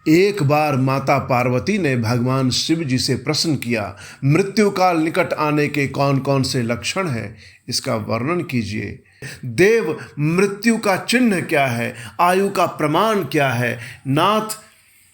एक बार माता पार्वती ने भगवान शिव जी से प्रश्न किया, मृत्यु काल निकट आने के कौन कौन से लक्षण हैं, इसका वर्णन कीजिए। देव, मृत्यु का चिन्ह क्या है? आयु का प्रमाण क्या है? नाथ,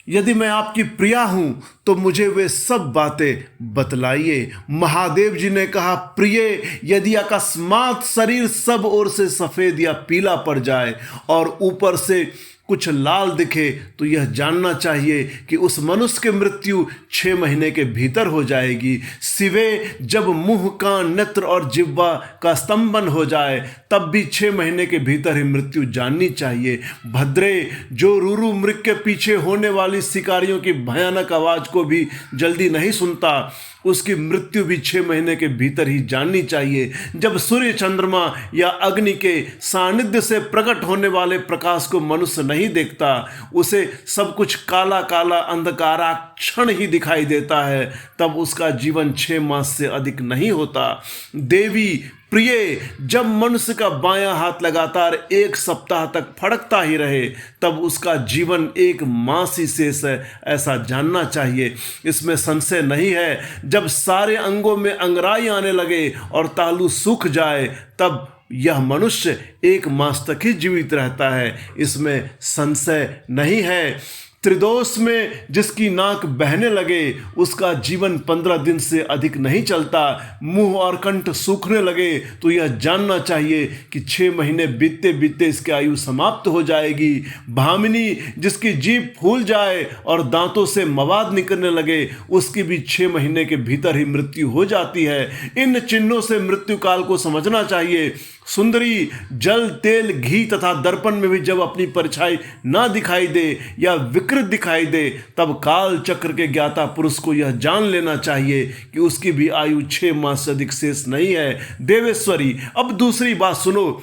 यदि मैं आपकी प्रिया हूं तो मुझे वे सब बातें बतलाइए। महादेव जी ने कहा, प्रिय, यदि अकस्मात शरीर सब ओर से सफ़ेद या पीला पड़ जाए और ऊपर से कुछ लाल दिखे तो यह जानना चाहिए कि उस मनुष्य की मृत्यु 6 महीने के भीतर हो जाएगी। शिवे, जब मुंह, कान, नेत्र और जिह्वा का स्तंभन हो जाए तब भी 6 महीने के भीतर ही मृत्यु जाननी चाहिए। भद्रे, जो रूरू मृग के पीछे होने वाली शिकारियों की भयानक आवाज़ को भी जल्दी नहीं सुनता, उसकी मृत्यु भी 6 महीने के भीतर ही जाननी चाहिए। जब सूर्य, चंद्रमा या अग्नि के सानिध्य से प्रकट होने वाले प्रकाश को मनुष्य नहीं देखता, उसे सब कुछ काला काला अंधकाराक्षण ही दिखाई देता है, तब उसका जीवन 6 मास से अधिक नहीं होता। देवी, प्रिय, जब मनुष्य का बायां हाथ लगातार 1 सप्ताह तक फड़कता ही रहे तब उसका जीवन 1 मास ही शेष है, ऐसा जानना चाहिए। इसमें संशय नहीं है। जब सारे अंगों में अंगराई आने लगे और तालू सूख जाए तब यह मनुष्य 1 मास तक ही जीवित रहता है, इसमें संशय नहीं है। त्रिदोष में जिसकी नाक बहने लगे उसका जीवन 15 दिन से अधिक नहीं चलता। मुंह और कंठ सूखने लगे तो यह जानना चाहिए कि 6 महीने बीतते बीतते इसकी आयु समाप्त हो जाएगी। भामिनी, जिसकी जीभ फूल जाए और दांतों से मवाद निकलने लगे, उसकी भी 6 महीने के भीतर ही मृत्यु हो जाती है। इन चिन्हों से मृत्यु काल को समझना चाहिए। सुंदरी, जल, तेल, घी तथा दर्पण में भी जब अपनी परछाई ना दिखाई दे या विकृत दिखाई दे तब काल चक्र के ज्ञाता पुरुष को यह जान लेना चाहिए कि उसकी भी आयु 6 मास से अधिक शेष नहीं है। देवेश्वरी, अब दूसरी बात सुनो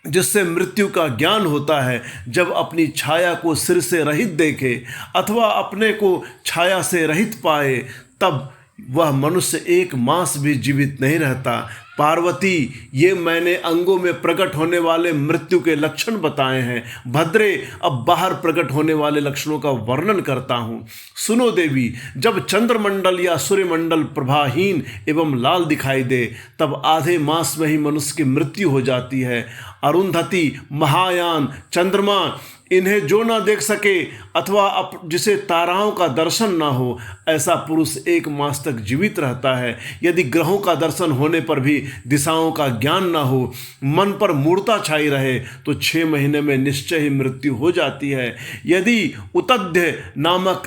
जिससे मृत्यु का ज्ञान होता है। जब अपनी छाया को सिर से रहित देखे अथवा अपने को छाया से रहित पाए तब वह मनुष्य 1 मास भी जीवित नहीं रहता। पार्वती, ये मैंने अंगों में प्रकट होने वाले मृत्यु के लक्षण बताए हैं। भद्रे, अब बाहर प्रकट होने वाले लक्षणों का वर्णन करता हूँ। सुनो देवी, जब चंद्रमंडल या सूर्यमंडल प्रभाहीन एवं लाल दिखाई दे तब आधे मास में ही मनुष्य की मृत्यु हो जाती है। अरुंधति, महायान, चंद्रमा, इन्हें जो ना देख सके अथवा जिसे ताराओं का दर्शन ना हो, ऐसा पुरुष 1 मास तक जीवित रहता है। यदि ग्रहों का दर्शन होने पर भी दिशाओं का ज्ञान ना हो, मन पर मूढ़ता छाई रहे तो 6 महीने में निश्चय ही मृत्यु हो जाती है। यदि उतध्य नामक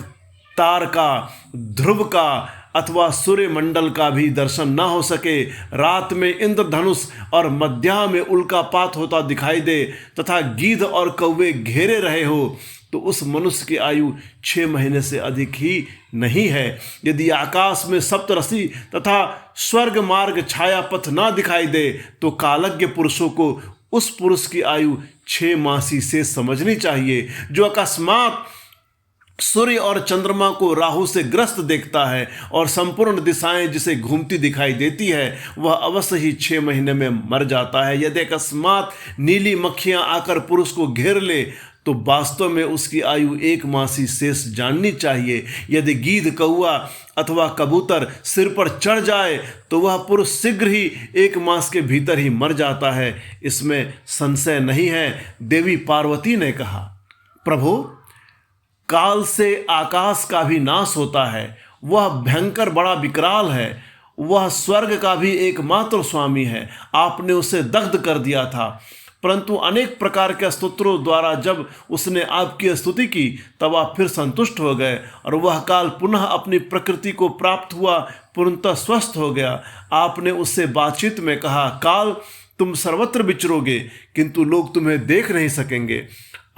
तारका, ध्रुव का अथवा सूर्यमंडल का भी दर्शन ना हो सके, रात में इंद्रधनुष और मध्या में उल्कापात होता दिखाई दे तथा गीध और कौवे घेरे रहे हो तो उस मनुष्य की आयु 6 महीने से अधिक ही नहीं है। यदि आकाश में सप्तऋषि तथा स्वर्ग मार्ग छाया पथ ना दिखाई दे तो कालज्ञ पुरुषों को उस पुरुष की आयु 6 मास ही से समझनी चाहिए। जो अकस्मात सूर्य और चंद्रमा को राहु से ग्रस्त देखता है और संपूर्ण दिशाएं जिसे घूमती दिखाई देती है वह अवश्य ही 6 महीने में मर जाता है। यदि अकस्मात नीली मक्खियां आकर पुरुष को घेर ले तो वास्तव में उसकी आयु 1 मास ही शेष जाननी चाहिए। यदि गीध, कौआ अथवा कबूतर सिर पर चढ़ जाए तो वह पुरुष शीघ्र ही 1 मास के भीतर ही मर जाता है, इसमें संशय नहीं है। देवी पार्वती ने कहा, प्रभु, काल से आकाश का भी नाश होता है, वह भयंकर बड़ा विकराल है, वह स्वर्ग का भी एकमात्र स्वामी है। आपने उसे दग्ध कर दिया था, परंतु अनेक प्रकार के स्तोत्रों द्वारा जब उसने आपकी स्तुति की तब आप फिर संतुष्ट हो गए और वह काल पुनः अपनी प्रकृति को प्राप्त हुआ, पूर्णतः स्वस्थ हो गया। आपने उससे बातचीत में कहा, काल, तुम सर्वत्र विचरोगे किंतु लोग तुम्हें देख नहीं सकेंगे।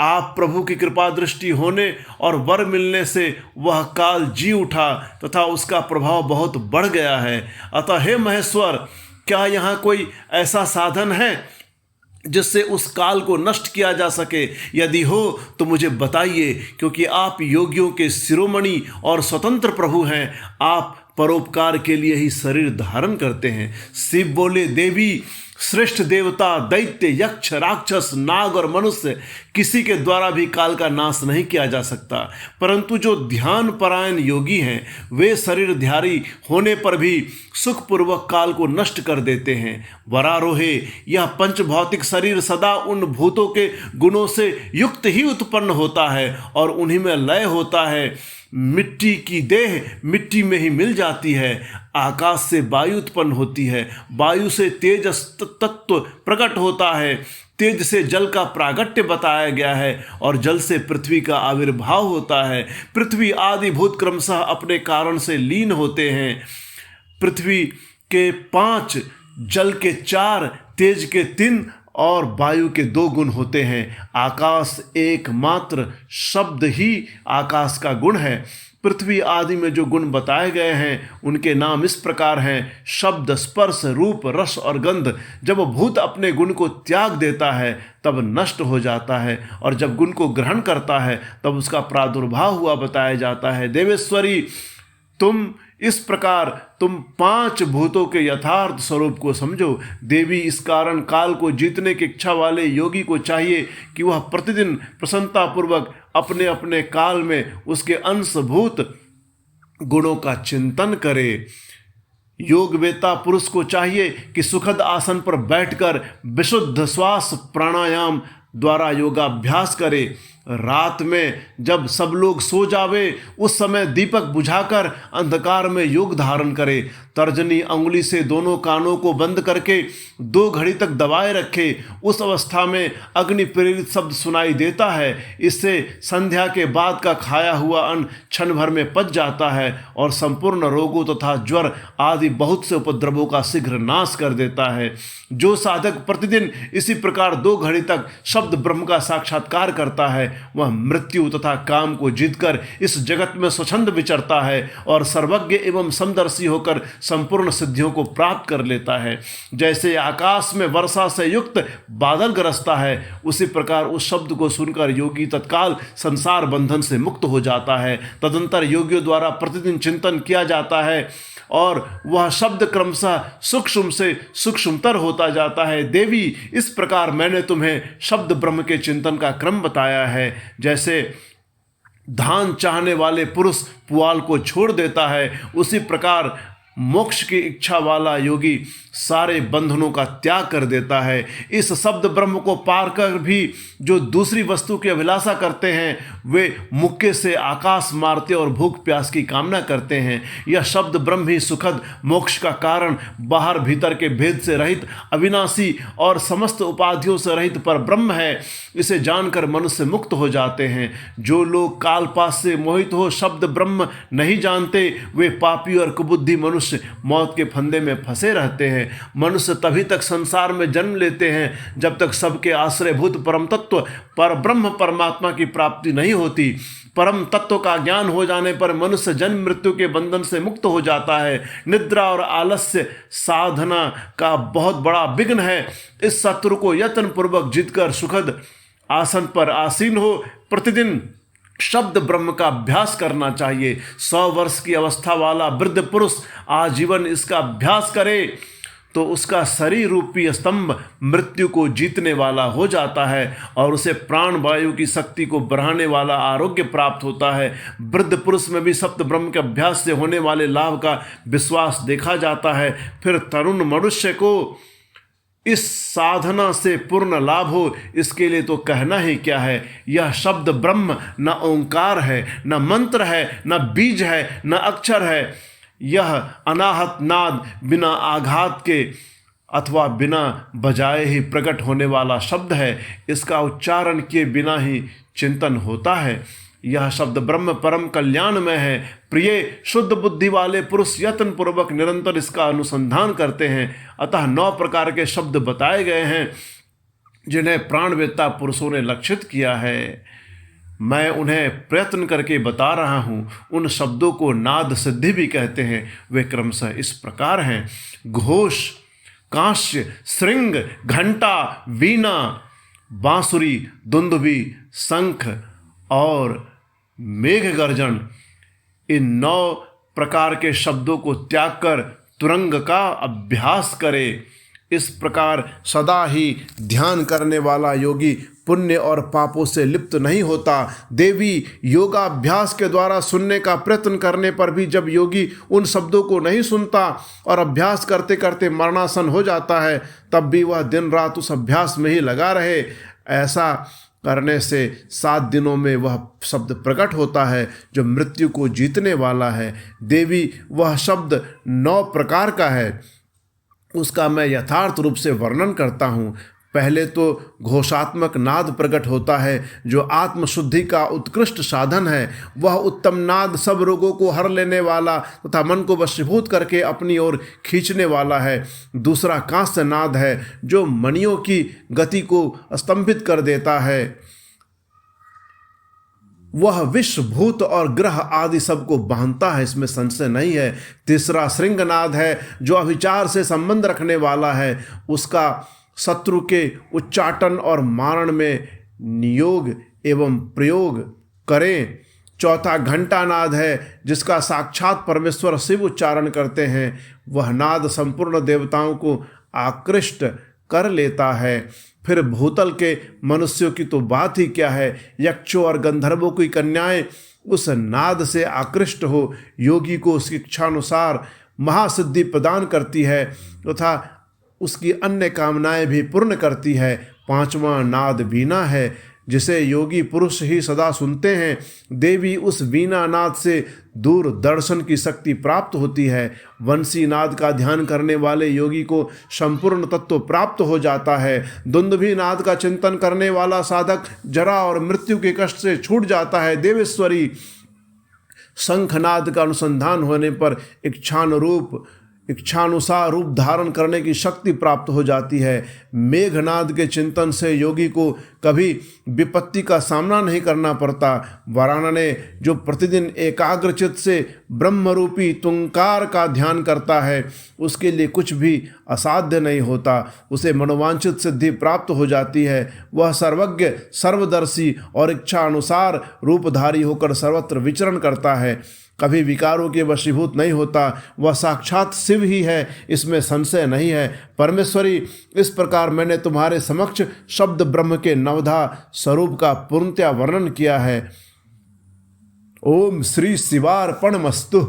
आप प्रभु की कृपा दृष्टि होने और वर मिलने से वह काल जी उठा तथा उसका प्रभाव बहुत बढ़ गया है। अतः हे महेश्वर, क्या यहाँ कोई ऐसा साधन है जिससे उस काल को नष्ट किया जा सके? यदि हो तो मुझे बताइए, क्योंकि आप योगियों के शिरोमणि और स्वतंत्र प्रभु हैं। आप परोपकार के लिए ही शरीर धारण करते हैं। शिव बोले, देवी, श्रेष्ठ देवता, दैत्य, यक्ष, राक्षस, नाग और मनुष्य किसी के द्वारा भी काल का नाश नहीं किया जा सकता। परंतु जो ध्यान परायण योगी हैं वे शरीरधारी होने पर भी सुखपूर्वक काल को नष्ट कर देते हैं। वरारोहे, यह पंचभौतिक शरीर सदा उन भूतों के गुणों से युक्त ही उत्पन्न होता है और उन्हीं में लय होता है। मिट्टी की देह मिट्टी में ही मिल जाती है। आकाश से वायु उत्पन्न होती है, वायु से तेज तत्व प्रकट होता है, तेज से जल का प्रागट्य बताया गया है और जल से पृथ्वी का आविर्भाव होता है। पृथ्वी आदि भूत क्रमशः अपने कारण से लीन होते हैं। पृथ्वी के 5, जल के 4, तेज के 3 और वायु के 2 गुण होते हैं। आकाश एकमात्र शब्द ही आकाश का गुण है। पृथ्वी आदि में जो गुण बताए गए हैं उनके नाम इस प्रकार हैं: शब्द, स्पर्श, रूप, रस और गंध। जब भूत अपने गुण को त्याग देता है तब नष्ट हो जाता है और जब गुण को ग्रहण करता है तब उसका प्रादुर्भाव हुआ बताया जाता है। देवेश्वरी, तुम इस प्रकार तुम 5 भूतों के यथार्थ स्वरूप को समझो। देवी, इस कारण काल को जीतने की इच्छा वाले योगी को चाहिए कि वह प्रतिदिन प्रसन्नतापूर्वक अपने अपने काल में उसके अंशभूत गुणों का चिंतन करे। योगवेता पुरुष को चाहिए कि सुखद आसन पर बैठकर विशुद्ध श्वास प्राणायाम द्वारा योगाभ्यास करे। रात में जब सब लोग सो जावे उस समय दीपक बुझाकर अंधकार में योग धारण करे। तर्जनी अंगुली से दोनों कानों को बंद करके 2 घड़ी तक दबाए रखे। उस अवस्था में अग्नि प्रेरित शब्द सुनाई देता है। इससे संध्या के बाद का खाया हुआ अन्न क्षण भर में पच जाता है और संपूर्ण रोगों तथा ज्वर आदि बहुत से उपद्रवों का शीघ्र नाश कर देता है। जो साधक प्रतिदिन इसी प्रकार 2 घड़ी तक शब्द ब्रह्म का साक्षात्कार करता है वह मृत्यु तथा काम को जीतकर इस जगत में स्वच्छंद विचरता है और सर्वज्ञ एवं समदर्शी होकर संपूर्ण सिद्धियों को प्राप्त कर लेता है। जैसे आकाश में वर्षा से युक्त बादल गरजता है उसी प्रकार उस शब्द को सुनकर योगी तत्काल संसार बंधन से मुक्त हो जाता है। तदंतर योगियों द्वारा प्रतिदिन चिंतन किया जाता है और वह शब्द क्रमशः सूक्ष्म से सूक्ष्मतर होता जाता है। देवी, इस प्रकार मैंने तुम्हें शब्द ब्रह्म के चिंतन का क्रम बताया है। जैसे धान चाहने वाले पुरुष पुआल को छोड़ देता है उसी प्रकार मोक्ष की इच्छा वाला योगी सारे बंधनों का त्याग कर देता है। इस शब्द ब्रह्म को पार कर भी जो दूसरी वस्तु की अभिलाषा करते हैं वे मुक्के से आकाश मारते और भूख प्यास की कामना करते हैं। यह शब्द ब्रह्म ही सुखद मोक्ष का कारण, बाहर भीतर के भेद से रहित, अविनाशी और समस्त उपाधियों से रहित पर ब्रह्म है। इसे जानकर मनुष्य मुक्त हो जाते हैं। जो लोग कालपाश से मोहित हो शब्द ब्रह्म नहीं जानते वे पापी और कुबुद्धि मनुष्य मौत के फंदे में फंसे रहते हैं। मनुष्य तभी तक संसार में जन्म लेते हैं जब तक सबके आश्रयभूत परम तत्व पर ब्रह्म परमात्मा की प्राप्ति नहीं होती। परम तत्व का ज्ञान हो जाने पर मनुष्य जन्म मृत्यु के बंधन से मुक्त हो जाता है। निद्रा और आलस्य साधना का बहुत बड़ा विघ्न है। इस शत्रु को यत्न पूर्वक जीतकर सुखद आसन पर आसीन हो प्रतिदिन शब्द ब्रह्म का अभ्यास करना चाहिए। 100 वर्ष की अवस्था वाला वृद्ध पुरुष आजीवन इसका अभ्यास करे तो उसका शरीर रूपी स्तंभ मृत्यु को जीतने वाला हो जाता है और उसे प्राण वायु की शक्ति को बढ़ाने वाला आरोग्य प्राप्त होता है। वृद्ध पुरुष में भी सप्त ब्रह्म के अभ्यास से होने वाले लाभ का विश्वास देखा जाता है। फिर तरुण मनुष्य को इस साधना से पूर्ण लाभ हो इसके लिए तो कहना ही क्या है। यह शब्द ब्रह्म न ओंकार है, न मंत्र है, न बीज है, न अक्षर है। यह अनाहत नाद बिना आघात के अथवा बिना बजाए ही प्रकट होने वाला शब्द है। इसका उच्चारण किए बिना ही चिंतन होता है। यह शब्द ब्रह्म परम कल्याण में है। प्रिय शुद्ध बुद्धि वाले पुरुष यत्न पूर्वक निरंतर इसका अनुसंधान करते हैं। अतः 9 प्रकार के शब्द बताए गए हैं जिन्हें प्राणवेत्ता पुरुषों ने लक्षित किया है। मैं उन्हें प्रयत्न करके बता रहा हूँ। उन शब्दों को नाद सिद्धि भी कहते हैं। वे क्रमशः इस प्रकार हैं: घोष, कांस्य, श्रृंग, घंटा, वीणा, बांसुरी, दुंदुभी, शंख और मेघ गर्जन। इन 9 प्रकार के शब्दों को त्याग कर तुरंग का अभ्यास करे। इस प्रकार सदा ही ध्यान करने वाला योगी पुण्य और पापों से लिप्त नहीं होता। देवी योगाभ्यास के द्वारा सुनने का प्रयत्न करने पर भी जब योगी उन शब्दों को नहीं सुनता और अभ्यास करते करते मरणासन हो जाता है, तब भी वह दिन रात उस अभ्यास में ही लगा रहे। ऐसा करने से 7 दिनों में वह शब्द प्रकट होता है जो मृत्यु को जीतने वाला है। देवी वह शब्द 9 प्रकार का है, उसका मैं यथार्थ रूप से वर्णन करता हूँ। पहले तो घोषात्मक नाद प्रकट होता है जो आत्मशुद्धि का उत्कृष्ट साधन है। वह उत्तम नाद सब रोगों को हर लेने वाला तथा मन को वशीभूत करके अपनी ओर खींचने वाला है। दूसरा कांस्य नाद है जो मणियों की गति को स्तंभित कर देता है। वह विश्व भूत और ग्रह आदि सबको बांधता है, इसमें संशय नहीं है। तीसरा श्रृंगनाद है जो अभिचार से संबंध रखने वाला है, उसका शत्रु के उच्चाटन और मारण में नियोग एवं प्रयोग करें। चौथा घंटानाद है जिसका साक्षात परमेश्वर शिव उच्चारण करते हैं। वह नाद संपूर्ण देवताओं को आकृष्ट कर लेता है। फिर भूतल के मनुष्यों की तो बात ही क्या है, यक्षों और गंधर्वों की कन्याएं उस नाद से आकृष्ट हो योगी को उसकी इच्छानुसार महासिद्धि प्रदान करती है तथा उसकी अन्य कामनाएं भी पूर्ण करती है। 5वां नाद वीणा है जिसे योगी पुरुष ही सदा सुनते हैं। देवी उस वीणा नाद से दूर दर्शन की शक्ति प्राप्त होती है। वंशी नाद का ध्यान करने वाले योगी को संपूर्ण तत्व प्राप्त हो जाता है। दुंदुभी नाद का चिंतन करने वाला साधक जरा और मृत्यु के कष्ट से छूट जाता है। देवेश्वरी शंखनाद का अनुसंधान होने पर इच्छानुसार रूप धारण करने की शक्ति प्राप्त हो जाती है। मेघनाद के चिंतन से योगी को कभी विपत्ति का सामना नहीं करना पड़ता। वरानने जो प्रतिदिन एकाग्रचित से ब्रह्मरूपी तुंकार का ध्यान करता है उसके लिए कुछ भी असाध्य नहीं होता, उसे मनोवांछित सिद्धि प्राप्त हो जाती है। वह सर्वज्ञ सर्वदर्शी और इच्छा अनुसार रूपधारी होकर सर्वत्र विचरण करता है, कभी विकारों के वशीभूत नहीं होता। वह साक्षात शिव ही है, इसमें संशय नहीं है। परमेश्वरी, इस प्रकार मैंने तुम्हारे समक्ष शब्द ब्रह्म के नवधा स्वरूप का पूर्णतया वर्णन किया है। ओम श्री शिवार्पणमस्तु।